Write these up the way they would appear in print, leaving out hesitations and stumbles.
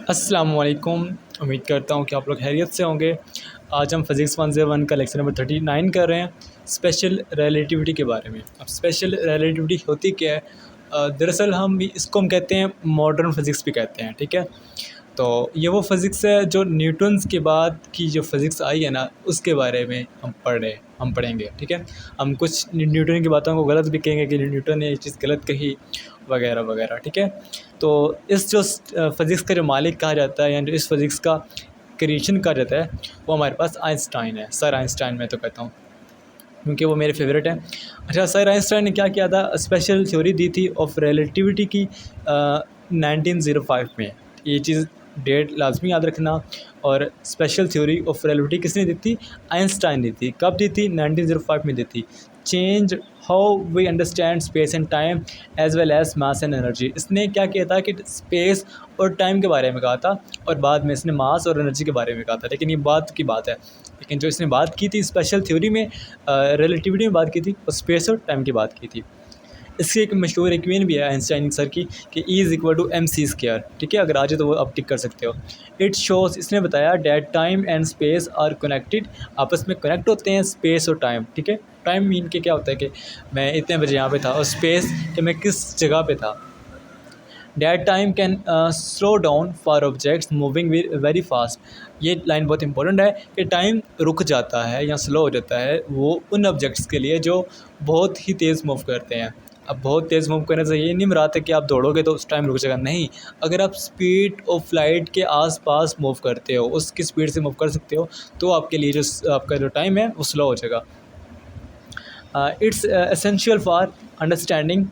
अस्सलाम वालेकुम। उम्मीद करता हूँ कि आप लोग खैरियत से होंगे। आज हम फ़िज़िक्स 101 का लेक्चर नंबर 39 कर रहे हैं, स्पेशल रिलेटिविटी के बारे में। अब स्पेशल रिलेटिविटी होती क्या है? दरअसल इसको हम कहते हैं मॉडर्न फ़िज़िक्स भी कहते हैं, ठीक है। तो ये वो फ़िज़िक्स है जो न्यूटन्स के बाद की जो फ़िज़िक्स आई है ना, उसके बारे में हम पढ़ेंगे, ठीक है। हम कुछ न्यूटन की बातों को गलत भी कहेंगे कि न्यूटन ने ये चीज़ गलत कही वगैरह वगैरह, ठीक है। तो इस जो फ़िज़िक्स का जो मालिक कहा जाता है या जो इस फ़िज़िक्स का क्रिएशन कहा जाता है, वो हमारे पास आइंस्टाइन है। सर आइंस्टाइन मैं तो कहता हूँ, क्योंकि वो मेरे फेवरेट हैं। अच्छा, सर आइंस्टाइन ने क्या किया था? स्पेशल थ्योरी दी थी ऑफ रिलेटिविटी की 1905 में। ये चीज़ डेट लाजमी याद रखना। और स्पेशल थ्योरी ऑफ रिलेटिविटी किसने दी थी? आइंस्टाइन दी थी। कब दी थी? 1905 में दी थी। Change how we understand space and time as well as mass and energy. इसने क्या किया था कि स्पेस और टाइम के बारे में कहा था, और बाद में इसने मास और एनर्जी के बारे में कहा था। लेकिन ये बात की बात है, लेकिन जो इसने बात की थी स्पेशल थ्योरी में, रिलेटिविटी में बात की थी, और स्पेस और टाइम की बात की थी। इसकी एक मशहूर इक्वेशन भी है आइंस्टाइन सर की कि E is equal to M C square, ठीक है। अगर आ जाए तो वो आप टिक कर सकते हो। इट शोज़, इसने बताया, that time and space are connected, आपस में कनेक्ट होते हैं स्पेस और टाइम, ठीक है। टाइम मीन के क्या होता है कि मैं इतने बजे यहाँ पे था, और स्पेस कि मैं किस जगह पे था। That time can slow down for objects moving very fast. ये लाइन बहुत इंपॉर्टेंट है कि टाइम रुक जाता है या स्लो हो जाता है वो उन ऑब्जेक्ट्स के लिए जो बहुत ही तेज़ मूव करते हैं। अब बहुत तेज़ मूव करने से ये नहीं मुराद है कि आप दौड़ोगे तो उस टाइम रुक जाएगा, नहीं। अगर आप स्पीड ऑफ लाइट के आसपास मूव करते हो, उसकी स्पीड से मूव कर सकते हो, तो आपके लिए जो आपका जो टाइम है वो स्लो हो जाएगा। It's essential for understanding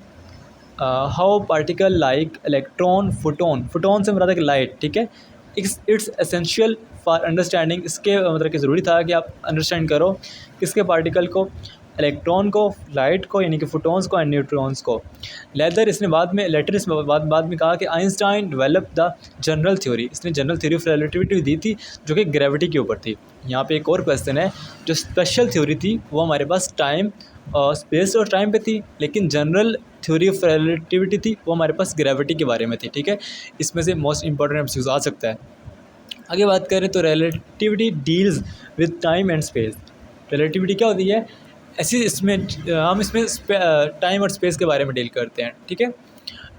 how particle like electron, photon से मुराद है कि लाइट, ठीक है। इट्स एसेंशियल फॉर अंडरस्टैंडिंग, इसके मतलब कि ज़रूरी था कि आप अंडरस्टैंड करो किसके पार्टिकल को, इलेक्ट्रॉन को, लाइट को, यानी कि फोटोन्स को एंड न्यूट्रॉन्स को। लेटर इसने बाद में लेटर इसमें बाद में कहा कि Einstein develop the general theory, इसने जनरल थ्योरी ऑफ रिलेटिविटी दी थी जो कि ग्रेविटी के ऊपर थी। यहाँ पे एक और क्वेश्चन है, जो स्पेशल थ्योरी थी वो हमारे पास टाइम और स्पेस और टाइम पे थी, लेकिन जनरल थ्योरी ऑफ रिलेटिविटी थी वो हमारे पास ग्रेविटी के बारे में थी, ठीक है। इसमें से मोस्ट इंपॉर्टेंट एमसीक्यूज आ सकता है। आगे बात करें तो relativity deals with time and space. Relativity क्या होती है? हम इसमें टाइम और स्पेस के बारे में डील करते हैं, ठीक है।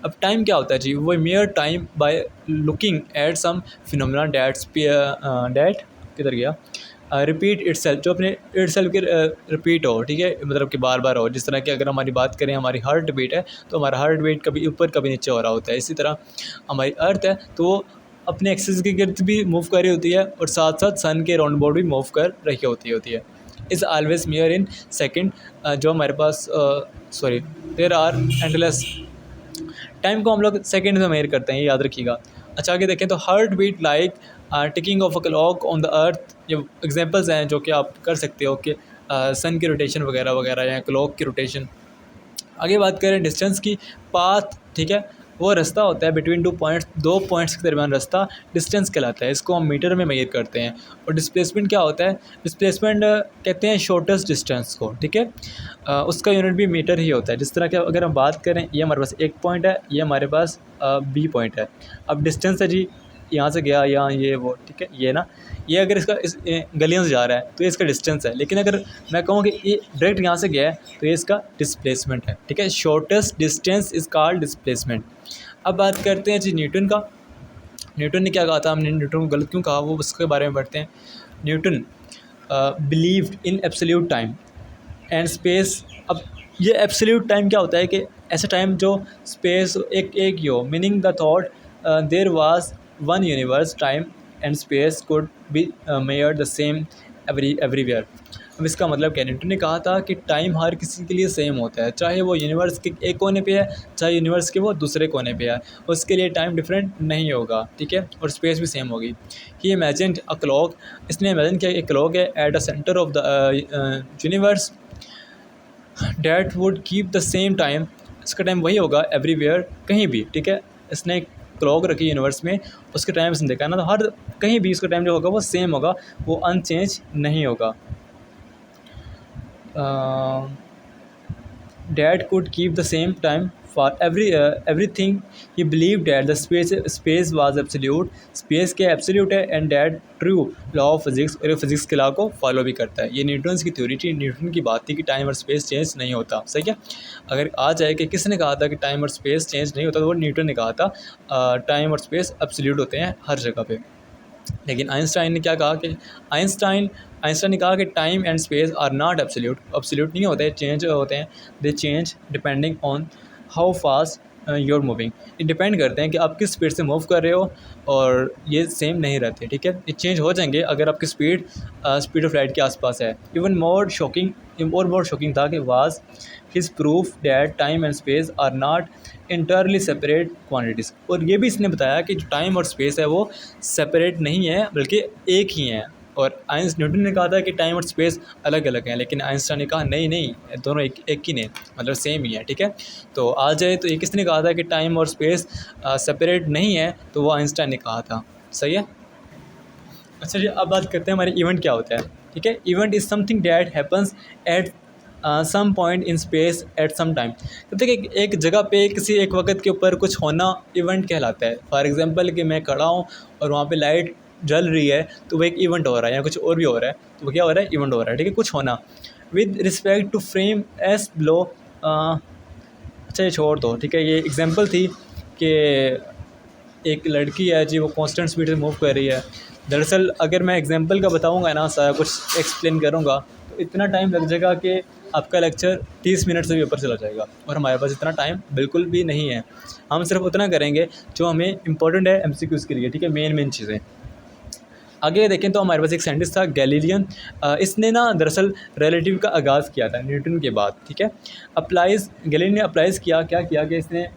अब टाइम क्या होता है जी? वो measure time by looking at some phenomena that किधर गया, रिपीट इटसेल्फ, जो अपने इटसेल्फ के रिपीट हो, ठीक है, मतलब कि बार बार हो। जिस तरह की अगर हमारी बात करें, हमारी हार्ट बीट है तो हमारा हार्ट बीट कभी ऊपर कभी नीचे हो रहा होता है। इसी तरह हमारी अर्थ है तो वो अपने एक्सिस के गिर्द भी मूव कर रही होती है, और साथ साथ सन के राउंड अबाउट भी मूव कर रही होती है। Is always mayor in second, जो हमारे पास sorry, there are endless. Time को हम लोग सेकेंड में मेजर करते हैं, ये याद रखिएगा। अच्छा, आगे देखें तो heart beat like ticking of a clock on the earth. ये एग्जांपल्स हैं जो कि आप कर सकते हो कि सन की रोटेशन वगैरह वगैरह या क्लॉक की रोटेशन। आगे बात करें डिस्टेंस की, पाथ, ठीक है, वो रास्ता होता है बिटवीन दो पॉइंट्स के दरमियान रास्ता डिस्टेंस कहलाता है। इसको हम मीटर में मेजर करते हैं। और डिस्प्लेसमेंट क्या होता है? डिस्प्लेसमेंट कहते हैं शॉर्टेस्ट डिस्टेंस को, ठीक है। उसका यूनिट भी मीटर ही होता है। जिस तरह के अगर हम बात करें, ये हमारे पास एक पॉइंट है, ये हमारे पास बी पॉइंट है। अब डिस्टेंस है जी, यहाँ से गया यहाँ, ये वो, ठीक है, ये ना, ये अगर इस गलियों से जा रहा है तो ये इसका डिस्टेंस है। लेकिन अगर मैं कहूँ कि ये डायरेक्ट यहाँ से गया है तो ये इसका डिस्प्लेसमेंट है, ठीक है। Shortest distance is called displacement. अब बात करते हैं जी न्यूटन का। न्यूटन ने क्या कहा था? हमने न्यूटन को गलत क्यों कहा, वो उसके बारे में पढ़ते हैं। Newton believed in absolute time and space. अब ये एब्सोल्यूट टाइम क्या होता है कि ऐसा टाइम जो स्पेस एक ही हो, meaning the thought there was one universe, time and space could be measured the same everywhere. अब इसका मतलब क्या? न्यूटन ने कहा था कि टाइम हर किसी के लिए सेम होता है, चाहे वो यूनिवर्स के एक कोने पे है, चाहे यूनिवर्स के वो दूसरे कोने पे है, उसके लिए टाइम डिफरेंट नहीं होगा, ठीक है, और स्पेस भी सेम होगी। ही इमेजिन्ड अ क्लॉक, इसने इमेजिन किया एक क्लॉक है at the centre of the universe that would keep the same time. इसका टाइम वही होगा एवरीवेयर, कहीं भी, ठीक है। इसने क्लॉक रखी यूनिवर्स में, उसके टाइम इसने देखा ना, तो हर कहीं भी उसका टाइम जो होगा वो सेम होगा, वो अनचेंज नहीं होगा। That could keep the same time for everything he believed that the space was absolute, space के एब्सोल्यूट है, and that true law of physics, और फिजिक्स के लॉ को फॉलो भी करता है। ये न्यूटन की थ्योरी थी, न्यूटन की बात थी कि टाइम और स्पेस चेंज नहीं होता। सही है। अगर आ जाए कि किसने कहा था कि टाइम और स्पेस चेंज नहीं होता, तो वो न्यूटन ने कहा था टाइम और स्पेस एब्सोल्यूट होते हैं हर जगह पे। लेकिन आइंस्टाइन ने क्या कहा कि आइंस्टाइन ने कहा कि time and space are not absolute, absolute नहीं होते, चेंज होते हैं। They change depending on how fast you're moving, ये डिपेंड करते हैं कि आप किस स्पीड से मूव कर रहे हो, और ये सेम नहीं रहते। ठीक है, ये चेंज हो जाएंगे अगर आपकी स्पीड ऑफ लाइट के आसपास है। इवन मोर शॉकिंग था कि was his proof that time and space are not entirely separate quantities, और ये भी इसने बताया कि जो टाइम और स्पेस है वो सेपरेट नहीं है बल्कि एक ही हैं। और न्यूटन ने कहा था कि टाइम और स्पेस अलग अलग हैं, लेकिन आइंस्टाइन ने कहा नहीं दोनों एक ही ने, मतलब सेम ही है। ठीक है, तो आ जाए तो ये किसने कहा था कि टाइम और स्पेस सेपरेट नहीं है, तो वो आइंस्टाइन ने कहा था। सही है। अच्छा जी, अब बात करते हैं हमारे इवेंट क्या होता है। ठीक है, event is something that happens at some point in space at some time. कहते हैं कि एक जगह पे किसी एक वक्त के ऊपर कुछ होना इवेंट कहलाता है। फॉर एग्जांपल कि मैं खड़ा हूँ और वहाँ पे लाइट जल रही है, तो वो एक इवेंट हो रहा है, या कुछ और भी हो रहा है, तो वो क्या हो रहा है, इवेंट हो रहा है। ठीक है, कुछ होना। With respect to frame S below, अच्छा ये छोड़ दो। ठीक है, ये एग्जांपल थी कि एक लड़की है जी, वो कांस्टेंट स्पीड से मूव कर रही है। दरअसल अगर मैं एग्जांपल का बताऊंगा ना, सारा कुछ एक्सप्लेन करूंगा, तो इतना टाइम लग जाएगा कि आपका लेक्चर 30 मिनट से भी ऊपर चला जाएगा, और हमारे पास इतना टाइम बिल्कुल भी नहीं है। हम सिर्फ उतना करेंगे जो हमें इंपॉर्टेंट है एमसीक्यूज़ के लिए। ठीक है, मेन चीज़ें। आगे देखें तो हमारे पास एक साइंटिस्ट था गैलीलियन, इसने ना दरअसल रिलेटिव का आगाज़ किया था न्यूटन के बाद। ठीक है, गैलीलियन ने अप्लाइज़ किया, क्या किया कि इसने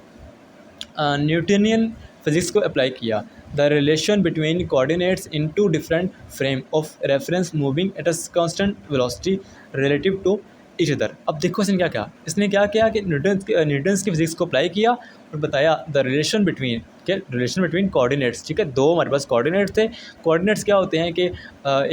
न्यूटनियन फिज़िक्स को अप्लाई किया। The relation between coordinates in two different frame of reference moving at a constant velocity relative to each other. अब देखो इसने क्या किया, कि न्यूटन्स की फिज़िक्स को अप्लाई किया और बताया द रिलेशन बिटवीन कोऑर्डिनेट्स। ठीक है, दो हमारे पास कोऑर्डिनेट्स थे। कोऑर्डिनेट्स क्या होते हैं कि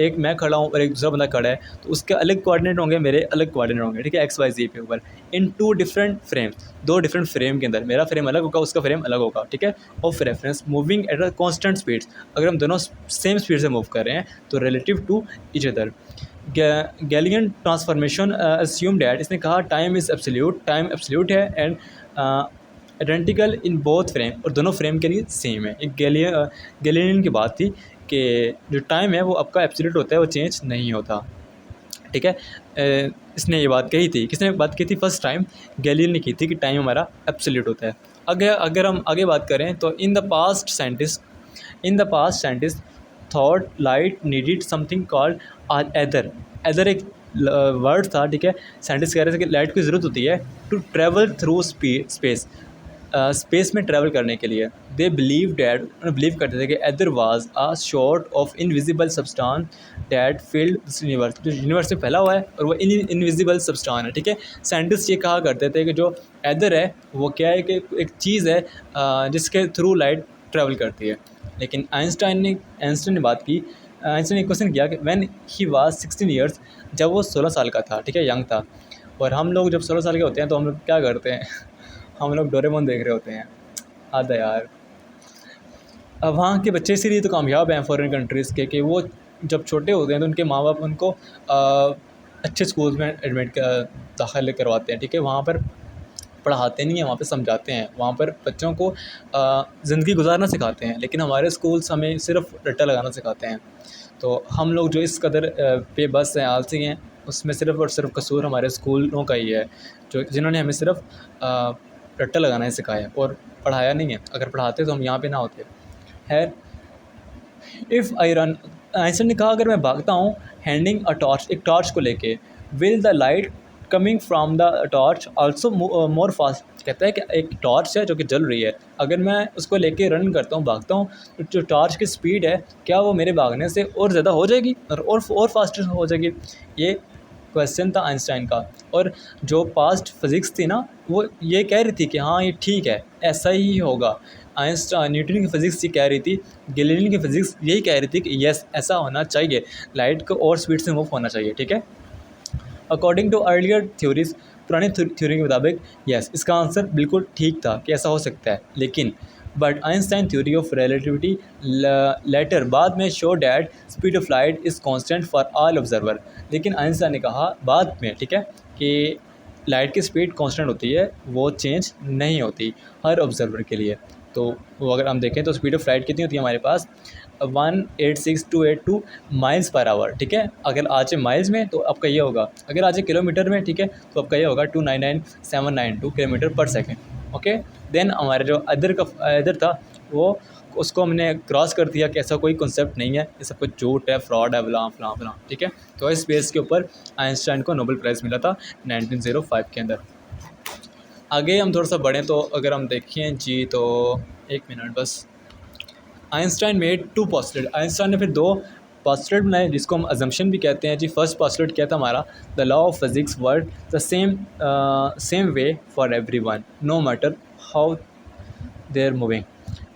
एक मैं खड़ा हूँ और एक दूसरा बंदा खड़ा है, तो उसके अलग कोऑर्डिनेट होंगे, मेरे अलग कोऑर्डिनेट होंगे। ठीक है, एक्स वाई जी पे ऊपर इन टू डिफरेंट फ्रेम्स, दो डिफरेंट फ्रेम के अंदर मेरा फ्रेम अलग होगा, उसका फ्रेम अलग होगा। ठीक है, of reference moving at a constant speed, अगर हम दोनों सेम स्पीड से मूव कर रहे हैं तो relative to each other. Galilean transformation assume that, इसने कहा टाइम एब्सोल्यूट है and identical in both frame, और दोनों फ्रेम के लिए सेम है। एक गैलियन की बात थी कि जो टाइम है वो आपका एब्सोल्यूट होता है, वो चेंज नहीं होता। ठीक है, इसने ये बात कही थी, किसने बात की थी, फर्स्ट टाइम गैलीलियो ने की थी कि टाइम हमारा एब्सोल्यूट होता है। अगर हम आगे बात करें तो in the past scientist thought light needed something called either एक वर्ड था। ठीक है, साइंटिस्ट कह रहे थे कि लाइट की ज़रूरत होती है टू ट्रैवल थ्रू स्पेस में ट्रैवल करने के लिए। दे बिलीव करते थे कि either was a short of invisible substance that filled this universe, जो यूनिवर्स में फैला हुआ है और वो इनविजिबल सब्सटेंस है। ठीक है, साइंटिस्ट ये कहा करते थे कि जो एदर है वो क्या है कि एक चीज़ है जिसके थ्रू लाइट ट्रैवल करती है। लेकिन आइंस्टाइन ने बात की, आइंस्टाइन ने क्वेश्चन किया कि व्हेन ही वाज 16 ईयर्स, जब वो 16 साल का था। ठीक है, यंग था। और हम लोग जब 16 साल के होते हैं तो हम लोग क्या करते हैं हम लोग डोरेमोन देख रहे होते हैं। आधा यार, अब वहाँ के बच्चे इसीलिए तो कामयाब हैं फॉरेन कंट्रीज़ के, कि वो जब छोटे होते हैं तो उनके माँ बाप उनको अच्छे स्कूल्स में दाखिल करवाते हैं। ठीक है, वहाँ पर पढ़ाते नहीं हैं, वहाँ पे समझाते हैं, वहाँ पर बच्चों को ज़िंदगी गुजारना सिखाते हैं। लेकिन हमारे स्कूल्स हमें सिर्फ रट्टा लगाना सिखाते हैं। तो हम लोग जो इस कदर बेबस हैं, आलसी हैं, उसमें सिर्फ और सिर्फ कसूर हमारे स्कूलों का ही है, जिन्होंने हमें सिर्फ रट्टा लगाना ही सिखाया और पढ़ाया नहीं है। अगर पढ़ाते तो हम यहाँ पे ना होते। है इफ़ आई रन, आइंस्टाइन ने कहा अगर मैं भागता हूँ हैंडिंग अ टॉर्च, एक टॉर्च को लेके, will the light coming from the torch also more fast. कहता है कि एक टॉर्च है जो कि जल रही है, अगर मैं उसको लेके रन करता हूँ, भागता हूँ, तो जो टॉर्च की स्पीड है क्या वो मेरे भागने से और ज़्यादा हो जाएगी और फास्टर हो जाएगी। ये क्वेश्चन था आइंस्टाइन का। और जो पास्ट फिज़िक्स थी ना, वो ये कह रही थी कि हाँ ये ठीक है, ऐसा ही होगा। न्यूटन की फ़िज़िक्स ये कह रही थी, गैलीलियो की फ़िज़िक्स यही कह रही थी कि यस ऐसा होना चाहिए, लाइट को और स्पीड से मूव होना चाहिए। ठीक है, अकॉर्डिंग टू अर्लियर थ्योरीज पुरानी थ्योरी के मुताबिक यस, इसका आंसर बिल्कुल ठीक था कि ऐसा हो सकता है, लेकिन but Einstein theory of relativity later बाद में show that speed of light is constant for all observer. लेकिन आइंस्टाइन ने कहा बाद में, ठीक है, कि लाइट की स्पीड कांस्टेंट होती है, वो चेंज नहीं होती हर ऑब्जर्वर के लिए। तो वो अगर हम देखें तो स्पीड ऑफ लाइट कितनी होती है हमारे पास, 186,282 माइल्स पर आवर, ठीक है। अगर आ जाए माइल्स में तो आपका ये होगा, अगर आ जाए किलोमीटर में, ठीक है, तो आपका ये होगा 299,792 किलोमीटर पर सेकेंड। ओके, देन हमारे जो अदर था वो, उसको हमने क्रॉस कर दिया कि ऐसा कोई कॉन्सेप्ट नहीं है, ये सब कुछ झूठ है, फ्रॉड है, फलां फलां फलां, ठीक है। तो इस बेस के ऊपर आइंस्टाइन को नोबेल प्राइज़ मिला था 1905 के अंदर। आगे हम थोड़ा सा बढ़ें तो अगर हम देखें जी, तो एक मिनट बस। Einstein made two postulate, Einstein ने फिर दो पॉस्टुलेट बनाए जिसको हम अजम्पशन भी कहते हैं जी। फर्स्ट पॉस्टुलेट क्या था हमारा, the law of physics work the same way for everyone no matter how they are moving.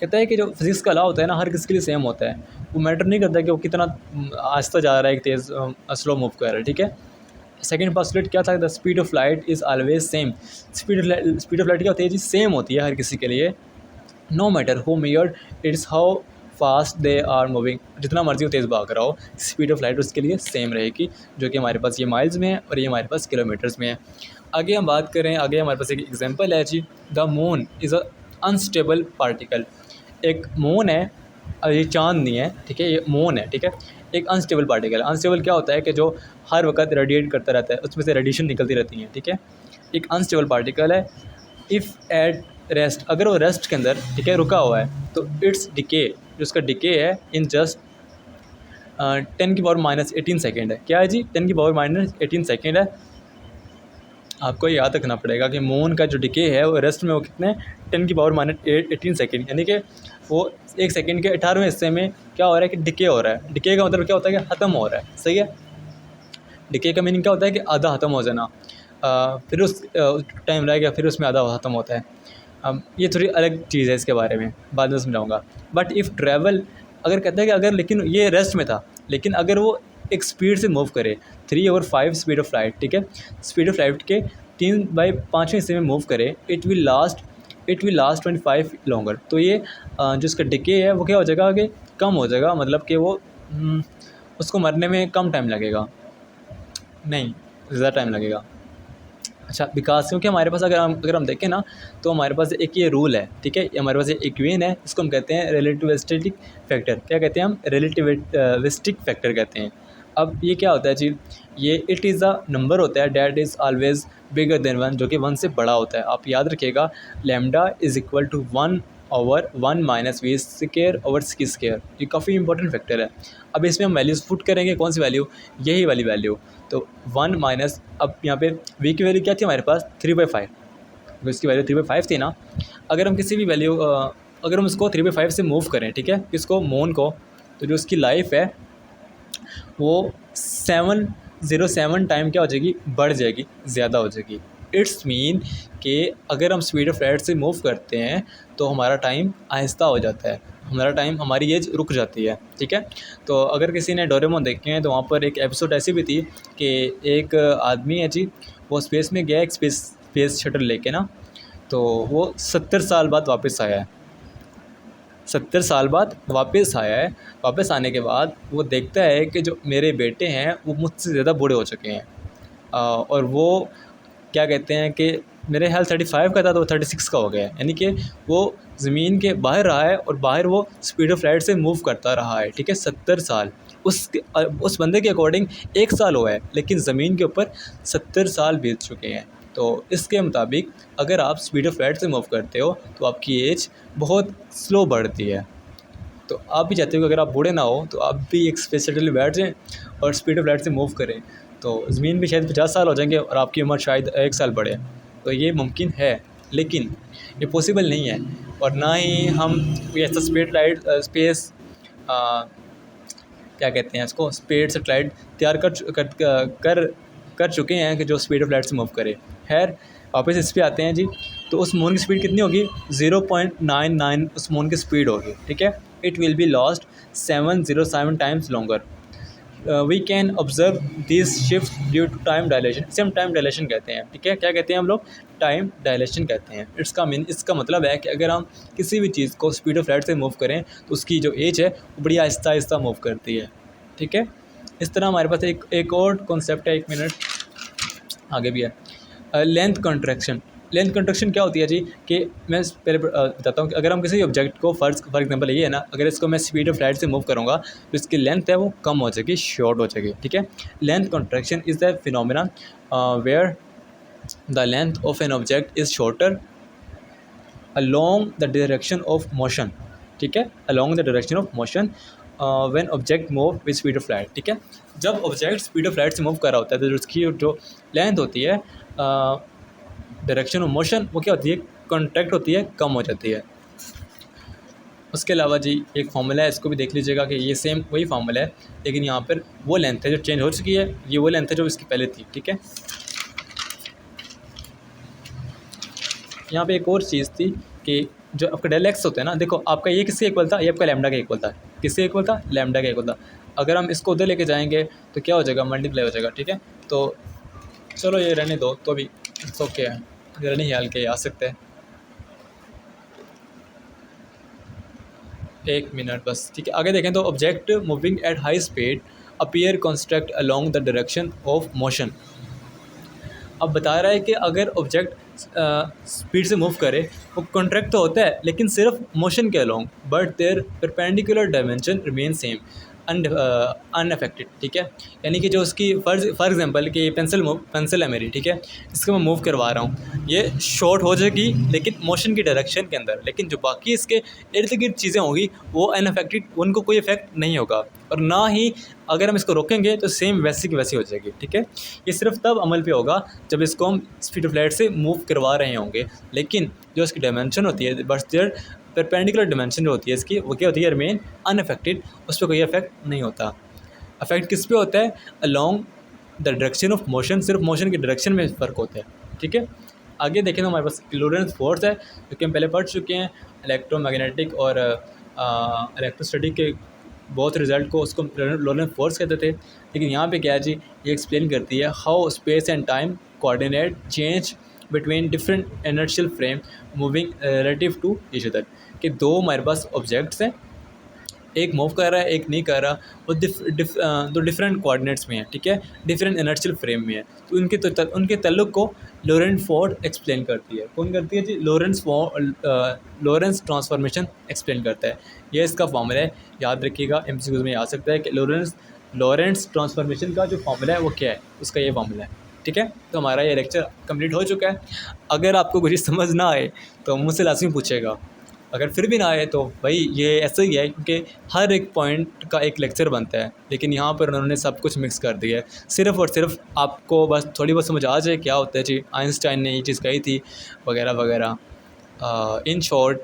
कहता है कि जो फिज़िक्स का लॉ होता है ना, हर किसी के लिए सेम होता है, वो मैटर नहीं करता कि वो कितना आहिस्ता जा रहा है, तेज़ स्लो मूव कर रहा है, ठीक है। सेकंड पॉस्टुलेट क्या था, the speed of light is always same. Speed of light क्या होती है जी, सेम होती है हर किसी के लिए, no matter who measured it's how fast they are moving. जितना मर्जी वो तेज़ भाग रहा हो, स्पीड ऑफ लाइट उसके लिए सेम रहेगी, जो कि हमारे पास ये माइल्स में है और ये हमारे पास किलोमीटर्स में है। आगे हम बात करें, आगे हमारे पास एक एग्जांपल है जी, the moon is a unstable particle. एक मून है, ये चाँद नहीं है, ठीक है, ये मून है, ठीक है, एक अनस्टेबल पार्टिकल। अनस्टेबल क्या होता है कि जो हर वक्त रेडिएट करता रहता है, उसमें से रेडिएशन निकलती रहती है, ठीक है। एक अनस्टेबल पार्टिकल है, इफ़ एट रेस्ट, अगर वो रेस्ट के अंदर, ठीक है, रुका हुआ है, तो इट्स डिके, जो उसका डिके है इन जस्ट 10⁻18 सेकेंड है। क्या है जी, 10⁻18 सेकेंड है। आपको याद रखना पड़ेगा कि मून का जो डिके है वो रेस्ट में वो कितने, 10⁻18 सेकेंड, यानी कि वो एक सेकेंड के 18वें हिस्से में क्या हो रहा है कि डिके हो रहा है। डिके का मतलब क्या होता है कि ख़त्म हो रहा है, सही है। डिके का मीनिंग क्या होता है कि आधा ख़त्म हो जाना, फिर उस टाइम रह गया, फिर उसमें आधा ख़त्म होता है। ये थोड़ी अलग चीज़ है, इसके बारे में बाद में समझाऊँगा। बट इफ़ ट्रैवल, अगर कहते हैं कि अगर, लेकिन ये रेस्ट में था, लेकिन अगर वो एक स्पीड से मूव करे 3/5 स्पीड ऑफ लाइट, ठीक है, स्पीड ऑफ लाइट के 3/5वें हिस्से में मूव करे, इट विल लास्ट 25 लॉन्गर। तो ये जो इसका डिके है वो क्या हो जाएगा, आगे कम हो जाएगा, मतलब कि वो उसको मरने में कम टाइम लगेगा, नहीं ज़्यादा टाइम लगेगा। अच्छा, बिकॉज क्योंकि हमारे पास अगर हम देखें ना, तो हमारे पास एक ये रूल है, ठीक है, ये हमारे पास एक इक्वेशन है, इसको हम कहते हैं रिलेटिविस्टिक फैक्टर। क्या कहते हैं हम, रिलेटिविस्टिक फैक्टर कहते हैं। अब ये क्या होता है जी, ये इट इज़ अ नंबर होता है that is always bigger than 1, जो कि 1 से बड़ा होता है। आप याद रखिएगा, lambda is equal to 1/1 - v²/c²। ये काफ़ी इंपॉर्टेंट फैक्टर है। अब इसमें हम वैल्यूज़ पुट करेंगे, कौन सी वैल्यू, यही वाली वैल्यू। तो 1 माइनस, अब यहाँ पे v की वैल्यू क्या थी हमारे पास, 3/5, तो इसकी वैल्यू 3/5 थी ना। अगर हम किसी भी वैल्यू अगर हम इसको 3/5 से मूव करें, ठीक है, इसको मून को, तो जो उसकी लाइफ है वो 707 टाइम क्या हो जाएगी, बढ़ जाएगी, ज़्यादा हो जाएगी। इट्स मीन कि अगर हम स्पीड ऑफ लाइट से मूव करते हैं तो हमारा टाइम आहिस्ता हो जाता है, हमारा टाइम, हमारी एज रुक जाती है, ठीक है। तो अगर किसी ने डोरेमोन देखे हैं तो वहाँ पर एक एपिसोड ऐसी भी थी कि एक आदमी है जी, वो स्पेस में गया एक स्पेस शटल लेके ना, तो वो 70 साल बाद वापस आया है, 70 साल बाद वापस आया है। वापस आने के बाद वो देखता है कि जो मेरे बेटे हैं वो मुझसे ज़्यादा बूढ़े हो चुके हैं, और वो क्या कहते हैं कि मेरे ख्याल 35 का था तो वो 36 का हो गया है, यानी कि वो ज़मीन के बाहर रहा है और बाहर वो स्पीड ऑफ लाइट से मूव करता रहा है, ठीक है, 70 साल। उस बंदे के अकॉर्डिंग 1 साल हुआ है, लेकिन ज़मीन के ऊपर 70 साल बीत चुके हैं। तो इसके मुताबिक अगर आप स्पीड ऑफ लाइट से मूव करते हो तो आपकी एज बहुत स्लो बढ़ती है। तो आप भी चाहते हो कि अगर आप बूढ़े ना हो तो आप भी एक स्पेस शटल में बैठ जाएँ और स्पीड ऑफ लाइट से मूव करें, तो ज़मीन पे शायद 50 साल हो जाएंगे और आपकी उम्र शायद 1 साल बढ़े। तो ये मुमकिन है, लेकिन ये पॉसिबल नहीं है, और ना ही हम कोई ऐसा स्पेस क्या कहते हैं इसको, स्पेस सेटेलाइट तैयार कर चुके हैं कि जो स्पीड ऑफ लाइट से मूव करे। खैर, वापस इस पे आते हैं जी। तो उस मून की स्पीड कितनी होगी, 0.99 उस मून की स्पीड होगी, ठीक है। It will be lost 707 times longer. We can observe this shift due to time dilation, इसे हम टाइम डायलेशन कहते हैं। ठीक है, क्या कहते हैं हम लोग? टाइम डायलेशन कहते हैं। इसका मतलब है कि अगर हम किसी भी चीज़ को स्पीड ऑफ लाइट से मूव करें तो उसकी जो एज है वो बड़ी आहिस्ता आहिस्ता मूव करती है। ठीक है, इस तरह हमारे पास एक और कॉन्सेप्ट है, 1 मिनट आगे भी है, लेंथ कॉन्ट्रैक्शन। लेंथ कॉन्ट्रैक्शन क्या होती है जी? कि मैं पहले बताता हूँ कि अगर हम किसी ऑब्जेक्ट को फॉर एग्जांपल ये है ना, अगर इसको मैं स्पीड ऑफ लाइट से मूव करूँगा तो इसकी लेंथ है वो कम हो जाएगी, शॉर्ट हो जाएगी। ठीक है, length contraction is the phenomena where the length of an object is shorter along the direction of motion। ठीक है, along the direction of motion when object move with speed of light। ठीक है, जब object speed of light से move कर रहा होता है तो उसकी जो लेंथ होती है डायरेक्शन ऑफ मोशन वो क्या होती है? कॉन्ट्रैक्ट होती है, कम हो जाती है। उसके अलावा जी एक फार्मूला है, इसको भी देख लीजिएगा कि ये सेम वही फार्मूला है, लेकिन यहाँ पर वो लेंथ है जो चेंज हो चुकी है, ये वो लेंथ है जो इसकी पहले थी। ठीक है, यहाँ पे एक और चीज़ थी कि जो आपका डेल एक्स होता है ना, देखो आपका ये किससे इक्वल था? ये आपका लैम्डा का इक्वल था। किससे इक्वल था? लैम्डा का इक्वल था। अगर हम इसको उधर लेके जाएंगे तो क्या हो जाएगा? मल्टीप्लाई हो जाएगा। ठीक है, तो चलो ये रहने दो, तो भी इट्स ओके है, अगर नहीं हाल के आ सकते हैं। 1 मिनट बस। ठीक है, आगे देखें तो object moving at high speed appear construct along the direction of motion. अब बता रहा है कि अगर ऑब्जेक्ट स्पीड से मूव करे वो कॉन्ट्रैक्ट तो होता है लेकिन सिर्फ मोशन के along, but there perpendicular dimension remain same unaffected. ठीक है, यानी कि जो उसकी फॉर एग्जांपल कि पेंसिल है मेरी, ठीक है, इसको मैं मूव करवा रहा हूँ, ये शॉर्ट हो जाएगी लेकिन मोशन की डायरेक्शन के अंदर, लेकिन जो बाकी इसके इर्द गिर्द चीज़ें होंगी वो अनअफेक्टेड, उनको कोई इफेक्ट नहीं होगा, और ना ही अगर हम इसको रोकेंगे तो सेम वैसी की वैसी हो जाएगी। ठीक है, ये सिर्फ तब अमल पे होगा जब इसको हम स्पीड ऑफ लाइट से मूव करवा रहे होंगे, लेकिन जो इसकी डायमेंशन होती है बस देयर परपेंडिकुलर डायमेंशन जो होती है इसकी, वो क्या होती है? रिमेन अनअफेक्टेड, उस पर कोई इफेक्ट नहीं होता। अफेक्ट किस पे होता है? Along the direction of motion, सिर्फ मोशन की डायरेक्शन में फ़र्क होता है। ठीक है, आगे देखें तो हमारे पास लोरेंट्ज़ फोर्स है, जो कि हम पहले पढ़ चुके हैं, इलेक्ट्रोमैग्नेटिक और इलेक्ट्रोस्टैटिक के बहुत रिजल्ट को उसको लोरेंट्ज़ फोर्स कहते थे। लेकिन यहाँ पे क्या है जी, ये एक्सप्लेन करती है how space and time coordinate change between different inertial frame moving relative to each other, कि दो हमारे पास ऑब्जेक्ट्स हैं, एक मूव कर रहा है एक नहीं कर रहा, वो दो डिफरेंट कोऑर्डिनेट्स में है। ठीक है, डिफरेंट इनर्शियल फ्रेम में है, तो उनके ताल्लुक को लोरेंट्ज़ फोर्स एक्सप्लेन करती है। कौन करती है जी? लोरेंट्ज़ ट्रांसफॉर्मेशन एक्सप्लेन करता है। ये इसका फॉर्मूला है, याद रखिएगा, एमसीक्यूज़ में आ सकता है कि लोरेंट्ज़ ट्रांसफॉर्मेशन का जो फॉर्मूला है वो क्या है, उसका ये फॉर्मूला है। ठीक है, तो हमारा ये लेक्चर कंप्लीट हो चुका है। अगर आपको कुछ समझ ना आए तो मुझसे लाजमी पूछेगा, अगर फिर भी ना आए तो भाई ये ऐसा ही है, क्योंकि हर एक पॉइंट का एक लेक्चर बनता है, लेकिन यहाँ पर उन्होंने सब कुछ मिक्स कर दिया है। सिर्फ़ और सिर्फ आपको बस थोड़ी बहुत समझ आ जाए क्या होता है जी, आइंस्टाइन ने ये चीज़ कही थी वगैरह वगैरह। इन शॉर्ट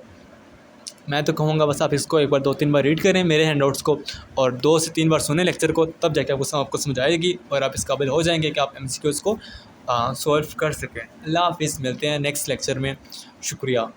मैं तो कहूँगा बस आप इसको एक बार 2-3 बार रीड करें मेरे हैंडआउट्स को, और 2 से 3 बार सुने लेक्चर को, तब जाके आपको समझ आएगी और आप इस काबिल हो जाएंगे कि आप एमसीक्यूज़ को सॉल्व कर सकें। अल्लाह हाफ़िज़, मिलते हैं नेक्स्ट लेक्चर में। शुक्रिया।